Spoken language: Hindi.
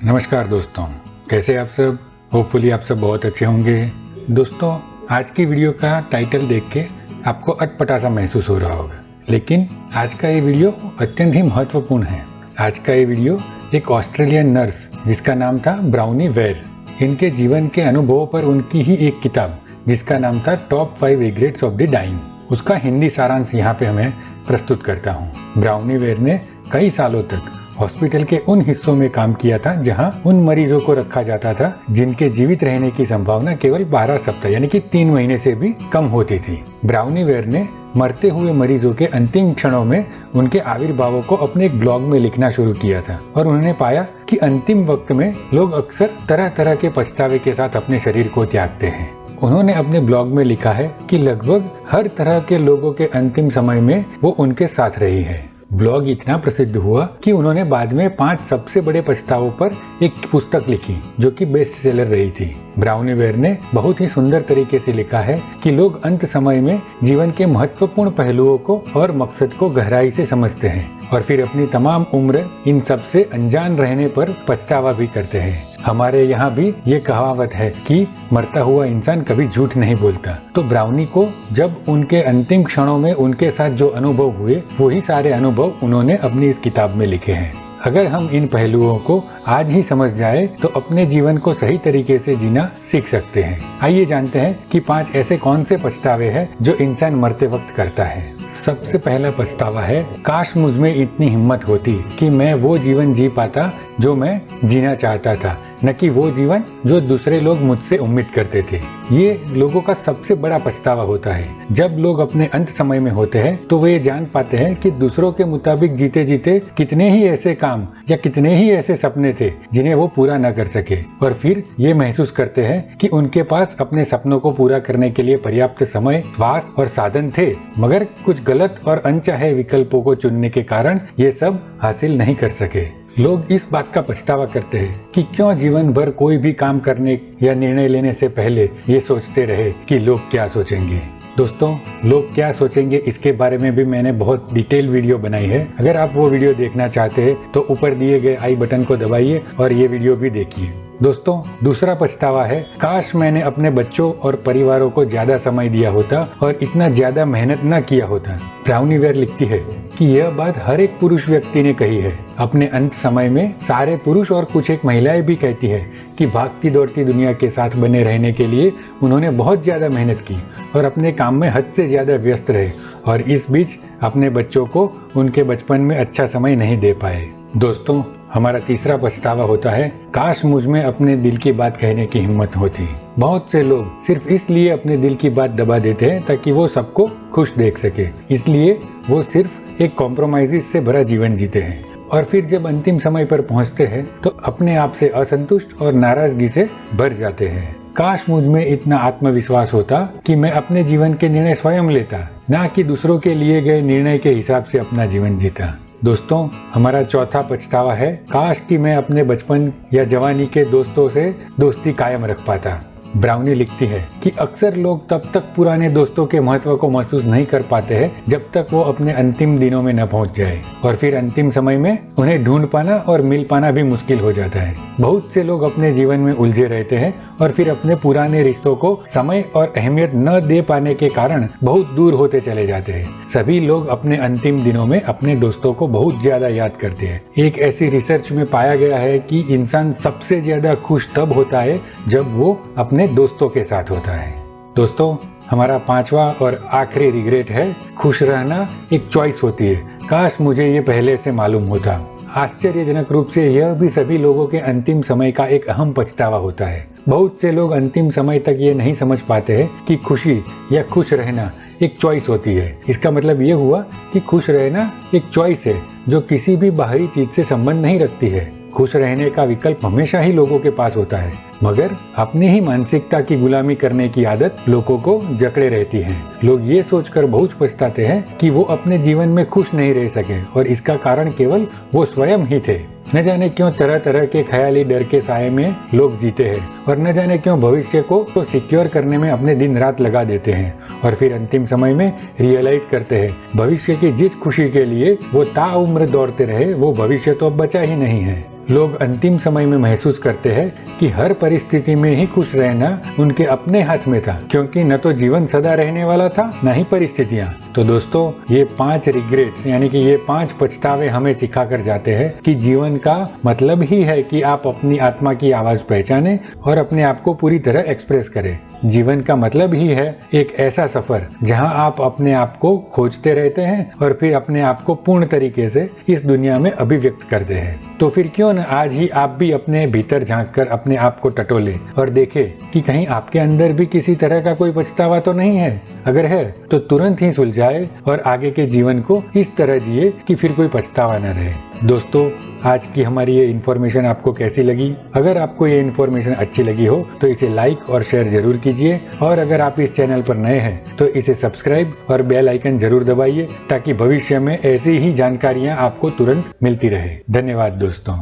नमस्कार दोस्तों, कैसे आप सब। होपफुली आप सब बहुत अच्छे होंगे। दोस्तों, आज की वीडियो का टाइटल देख के आपको अटपटा सा महसूस हो रहा होगा, लेकिन आज का ये वीडियो अत्यंत ही महत्वपूर्ण है। आज का ये वीडियो एक ऑस्ट्रेलियन नर्स जिसका नाम था ब्राउनी वेयर, इनके जीवन के अनुभवों पर उनकी ही एक किताब जिसका नाम था top 5 regrets of the dying, उसका हिंदी सारांश यहाँ पे हमें प्रस्तुत करता हूँ। ब्राउनी वेयर ने कई सालों तक हॉस्पिटल के उन हिस्सों में काम किया था जहां उन मरीजों को रखा जाता था जिनके जीवित रहने की संभावना केवल 12 सप्ताह यानी कि 3 महीने से भी कम होती थी। ब्राउनी वेयर ने मरते हुए मरीजों के अंतिम क्षणों में उनके आविर्भावों को अपने एक ब्लॉग में लिखना शुरू किया था और उन्होंने पाया कि अंतिम वक्त में लोग अक्सर तरह तरह के पछतावे के साथ अपने शरीर को त्यागते हैं। उन्होंने अपने ब्लॉग में लिखा है कि लगभग हर तरह के लोगों के अंतिम समय में वो उनके साथ रही है। ब्लॉग इतना प्रसिद्ध हुआ कि उन्होंने बाद में 5 सबसे बड़े पछतावों पर एक पुस्तक लिखी जो कि बेस्ट सेलर रही थी। ब्राउनी वेयर ने बहुत ही सुंदर तरीके से लिखा है कि लोग अंत समय में जीवन के महत्वपूर्ण पहलुओं को और मकसद को गहराई से समझते हैं और फिर अपनी तमाम उम्र इन सब से अनजान रहने पर पछतावा भी करते हैं। हमारे यहाँ भी ये कहावत है कि मरता हुआ इंसान कभी झूठ नहीं बोलता। तो ब्राउनी को जब उनके अंतिम क्षणों में उनके साथ जो अनुभव हुए वही सारे अनुभव उन्होंने अपनी इस किताब में लिखे हैं। अगर हम इन पहलुओं को आज ही समझ जाए तो अपने जीवन को सही तरीके से जीना सीख सकते हैं। आइए जानते हैं कि 5 ऐसे कौन से पछतावे हैं जो इंसान मरते वक्त करता है। सबसे पहला पछतावा है, काश मुझ में इतनी हिम्मत होती कि मैं वो जीवन जी पाता जो मैं जीना चाहता था, न कि वो जीवन जो दूसरे लोग मुझसे उम्मीद करते थे। ये लोगों का सबसे बड़ा पछतावा होता है। जब लोग अपने अंत समय में होते हैं तो वे ये जान पाते हैं कि दूसरों के मुताबिक जीते जीते कितने ही ऐसे काम या कितने ही ऐसे सपने थे जिन्हें वो पूरा न कर सके, और फिर ये महसूस करते हैं कि उनके पास अपने सपनों को पूरा करने के लिए पर्याप्त समय, स्वास्थ्य और साधन थे, मगर कुछ गलत और अनचाहे विकल्पों को चुनने के कारण ये सब हासिल नहीं कर सके। लोग इस बात का पछतावा करते हैं कि क्यों जीवन भर कोई भी काम करने या निर्णय लेने से पहले ये सोचते रहे कि लोग क्या सोचेंगे। दोस्तों, लोग क्या सोचेंगे इसके बारे में भी मैंने बहुत डिटेल वीडियो बनाई है। अगर आप वो वीडियो देखना चाहते हैं तो ऊपर दिए गए आई बटन को दबाइए और ये वीडियो भी देखिए। दोस्तों, दूसरा पछतावा है, काश मैंने अपने बच्चों और परिवारों को ज्यादा समय दिया होता और इतना ज्यादा मेहनत न किया होता। ब्राउनी वेयर लिखती है कि यह बात हर एक पुरुष व्यक्ति ने कही है। अपने अंत समय में सारे पुरुष और कुछ एक महिलाएं भी कहती है कि भागती दौड़ती दुनिया के साथ बने रहने के लिए उन्होंने बहुत ज्यादा मेहनत की और अपने काम में हद से ज्यादा व्यस्त रहे और इस बीच अपने बच्चों को उनके बचपन में अच्छा समय नहीं दे पाए। दोस्तों, हमारा तीसरा पछतावा होता है, काश मुझ में अपने दिल की बात कहने की हिम्मत होती। बहुत से लोग सिर्फ इसलिए अपने दिल की बात दबा देते हैं ताकि वो सबको खुश देख सके, इसलिए वो सिर्फ एक कॉम्प्रोमाइज़ से भरा जीवन जीते हैं और फिर जब अंतिम समय पर पहुंचते हैं तो अपने आप से असंतुष्ट और नाराजगी से भर जाते हैं। काश मुझ में इतना आत्मविश्वास होता कि मैं अपने जीवन के निर्णय स्वयं लेता, ना कि दूसरों के लिए गए निर्णय के हिसाब से अपना जीवन जीता। दोस्तों, हमारा चौथा पछतावा है, काश कि मैं अपने बचपन या जवानी के दोस्तों से दोस्ती कायम रख पाता। ब्राउनी लिखती है कि अक्सर लोग तब तक पुराने दोस्तों के महत्व को महसूस नहीं कर पाते हैं जब तक वो अपने अंतिम दिनों में न पहुंच जाए, और फिर अंतिम समय में उन्हें ढूंढ पाना और मिल पाना भी मुश्किल हो जाता है। बहुत से लोग अपने जीवन में उलझे रहते हैं और फिर अपने पुराने रिश्तों को समय और अहमियत न दे पाने के कारण बहुत दूर होते चले जाते हैं। सभी लोग अपने अंतिम दिनों में अपने दोस्तों को बहुत ज्यादा याद करते हैं। एक ऐसी रिसर्च में पाया गया है कि इंसान सबसे ज्यादा खुश तब होता है जब वो अपने दोस्तों के साथ होता है। दोस्तों, हमारा 5वां और आखिरी रिग्रेट है, खुश रहना एक चॉइस होती है। काश मुझे ये पहले से मालूम होता। आश्चर्यजनक रूप से यह भी सभी लोगों के अंतिम समय का एक अहम पछतावा होता है। बहुत से लोग अंतिम समय तक ये नहीं समझ पाते हैं कि खुशी या खुश रहना एक चॉइस होती है। इसका मतलब ये हुआ कि खुश रहना एक चॉइस है जो किसी भी बाहरी चीज से संबंध नहीं रखती है। खुश रहने का विकल्प हमेशा ही लोगों के पास होता है, मगर अपनी ही मानसिकता की गुलामी करने की आदत लोगों को जकड़े रहती है। लोग ये सोचकर बहुत पछताते हैं कि वो अपने जीवन में खुश नहीं रह सके और इसका कारण केवल वो स्वयं ही थे। न जाने क्यों तरह तरह के ख्याली डर के साए में लोग जीते हैं और न जाने क्यों भविष्य को तो सिक्योर करने में अपने दिन रात लगा देते हैं और फिर अंतिम समय में रियलाइज करते हैं भविष्य की जिस खुशी के लिए वो ताउम्र दौड़ते रहे वो भविष्य तो अब बचा ही नहीं है। लोग अंतिम समय में महसूस करते हैं कि हर परिस्थिति में ही खुश रहना उनके अपने हाथ में था, क्योंकि न तो जीवन सदा रहने वाला था, न ही परिस्थितियाँ। तो दोस्तों, ये 5 रिग्रेट्स यानी कि ये 5 पछतावे हमें सिखा कर जाते हैं कि जीवन का मतलब ही है कि आप अपनी आत्मा की आवाज पहचाने और अपने आप को पूरी तरह एक्सप्रेस करें। जीवन का मतलब ही है एक ऐसा सफर जहां आप अपने आप को खोजते रहते हैं और फिर अपने आप को पूर्ण तरीके से इस दुनिया में अभिव्यक्त करते हैं। तो फिर क्यों न आज ही आप भी अपने भीतर झांक कर अपने आप को टटोले और देखें कि कहीं आपके अंदर भी किसी तरह का कोई पछतावा तो नहीं है। अगर है तो तुरंत ही सुलझाए और आगे के जीवन को इस तरह जिए कि फिर कोई पछतावा न रहे। दोस्तों, आज की हमारी ये इन्फॉर्मेशन आपको कैसी लगी? अगर आपको ये इन्फॉर्मेशन अच्छी लगी हो तो इसे लाइक और शेयर जरूर कीजिए, और अगर आप इस चैनल पर नए हैं तो इसे सब्सक्राइब और बेल आइकन जरूर दबाइए ताकि भविष्य में ऐसी ही जानकारियां आपको तुरंत मिलती रहे। धन्यवाद दोस्तों।